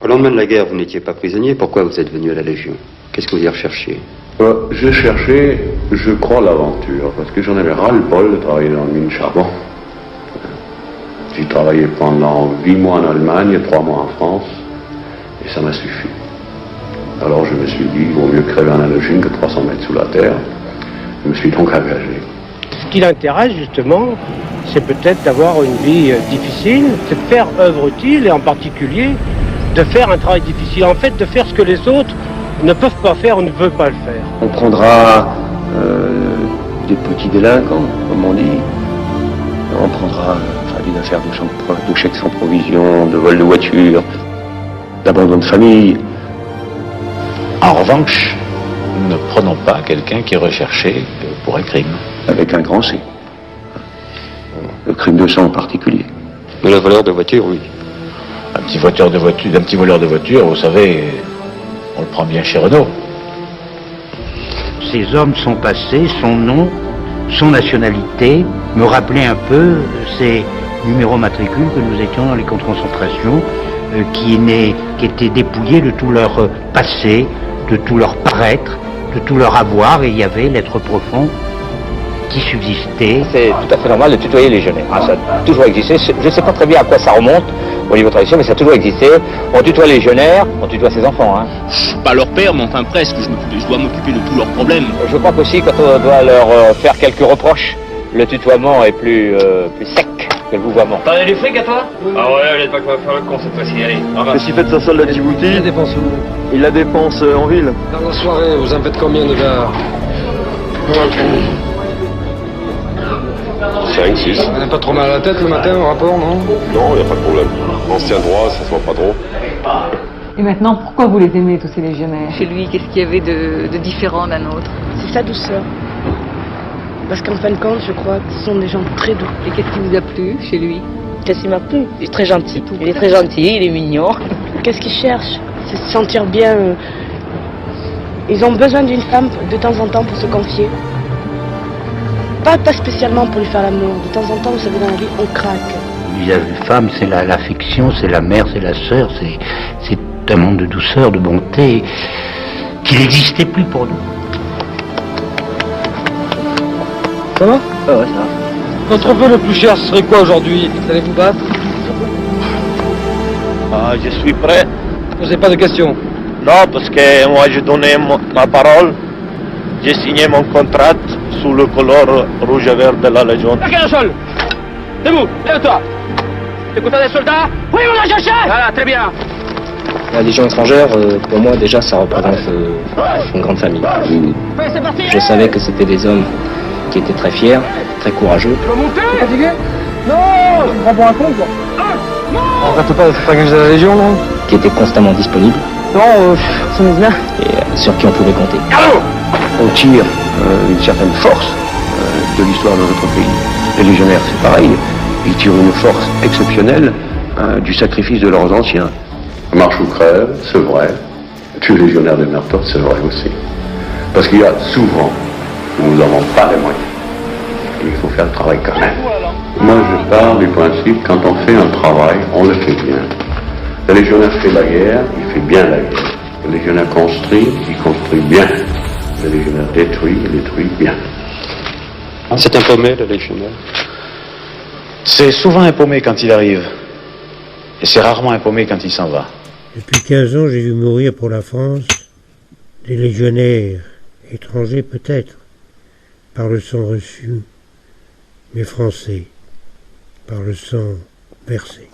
Au lendemain de la guerre, vous n'étiez pas prisonnier. Pourquoi vous êtes venu à la Légion? Qu'est-ce que vous y recherchiez? J'ai cherché, je crois, l'aventure, parce que j'en avais ras-le-bol de travailler dans le mine charbon. J'ai travaillé pendant 8 mois en Allemagne, 3 mois en France, et ça m'a suffi. Alors je me suis dit, il vaut mieux crever en Indochine que 300 mètres sous la terre. Je me suis donc engagé. Ce qui l'intéresse justement, c'est peut-être d'avoir une vie difficile, c'est de faire œuvre utile et en particulier de faire un travail difficile. En fait, de faire ce que les autres ne peuvent pas faire ou ne veulent pas le faire. On prendra des petits délinquants, comme on dit. On prendra des affaires de chèques sans provision, de vol de voiture, d'abandon de famille. En revanche, ne prenons pas quelqu'un qui est recherché pour un crime. Avec un grand C. Le crime de sang en particulier. Mais le voleur de voiture, oui. Un petit voleur de voiture, vous savez, on le prend bien chez Renault. Ces hommes sont passés, son nom, son nationalité, me rappelaient un peu ces numéros matricules que nous étions dans les camps de concentration, qui étaient dépouillés de tout leur passé, de tout leur paraître, de tout leur avoir, et il y avait l'être profond qui subsistait. C'est tout à fait normal de tutoyer les jeunes. Ça a toujours existé. Je ne sais pas très bien à quoi ça remonte au niveau tradition, mais ça a toujours existé. On tutoie les jeunaires, on tutoie ses enfants. Hein. Je suis pas leur père, mais enfin presque. Je dois m'occuper de tous leurs problèmes. Je crois qu'aussi, quand on doit leur faire quelques reproches, le tutoiement est plus sec que le vouvoiement. T'as des fric à toi? Ah ouais, allez, pas qu'on va faire le con cette fois-ci, allez. Qu'est-ce qu'il fait de sa solde à Djibouti? Il la dépense où? Il la dépense en ville. Dans la soirée, vous en faites combien de verres? 5, 6. On n'a pas trop mal à la tête le matin au rapport, non? Non, il n'y a pas de problème. On se tient droit, ça se voit pas trop. Et maintenant, pourquoi vous les aimez, tous ces légionnaires? Chez lui, qu'est-ce qu'il y avait de différent d'un autre? C'est sa douceur. Parce qu'en fin de compte, je crois que ce sont des gens très doux. Et qu'est-ce qui vous a plu chez lui? Qu'est-ce qui m'a plu? Il est très gentil. Il est très gentil, il est mignon. Qu'est-ce qu'ils cherchent? C'est se sentir bien. Ils ont besoin d'une femme de temps en temps pour se confier. Pas spécialement pour lui faire l'amour. De temps en temps, vous savez, dans la vie, on craque. Vis-à-vis des femmes, c'est l'affection, c'est la mère, c'est la sœur, c'est un monde de douceur, de bonté, qui n'existait plus pour nous. Ça va? Ah ouais, ça va. Votre vœu le plus cher, ce serait quoi aujourd'hui? Vous allez vous battre? Ah, je suis prêt. Posez pas de questions. Non, parce que moi j'ai donné ma parole. J'ai signé mon contrat sous le couleur rouge et vert de la Légion. Regarde le sol. Debout, lève-toi. T'es content des soldats? Oui, on l'a cherché. Voilà, très bien. La Légion étrangère, pour moi déjà, ça représente une grande famille. Je savais que c'était des hommes qui étaient très fiers, très courageux. Tu vas monter? T'es fatigué? Non! Tu me prends pour un con, quoi? Non! On regrette pas d'être engagé à la Légion, non? Qui étaient constamment disponibles. Non, ça me bien. Et sur qui on pouvait compter. On tire une certaine force de l'histoire de notre pays. Les légionnaires, c'est pareil. Ils tirent une force exceptionnelle du sacrifice de leurs anciens. Marche ou crève, c'est vrai. Tu es légionnaire de Mertot, c'est vrai aussi. Parce qu'il y a souvent où nous n'avons pas les moyens. Et il faut faire le travail quand même. Moi, je pars du principe, quand on fait un travail, on le fait bien. Le légionnaire fait la guerre, il fait bien la guerre. Le légionnaire construit, il construit bien. Le légionnaire détruit, il détruit bien. C'est un paumé, le légionnaire. C'est souvent un paumé quand il arrive. Et c'est rarement un paumé quand il s'en va. Depuis 15 ans, j'ai vu mourir pour la France des légionnaires étrangers peut-être, par le sang reçu, mais français, par le sang versé.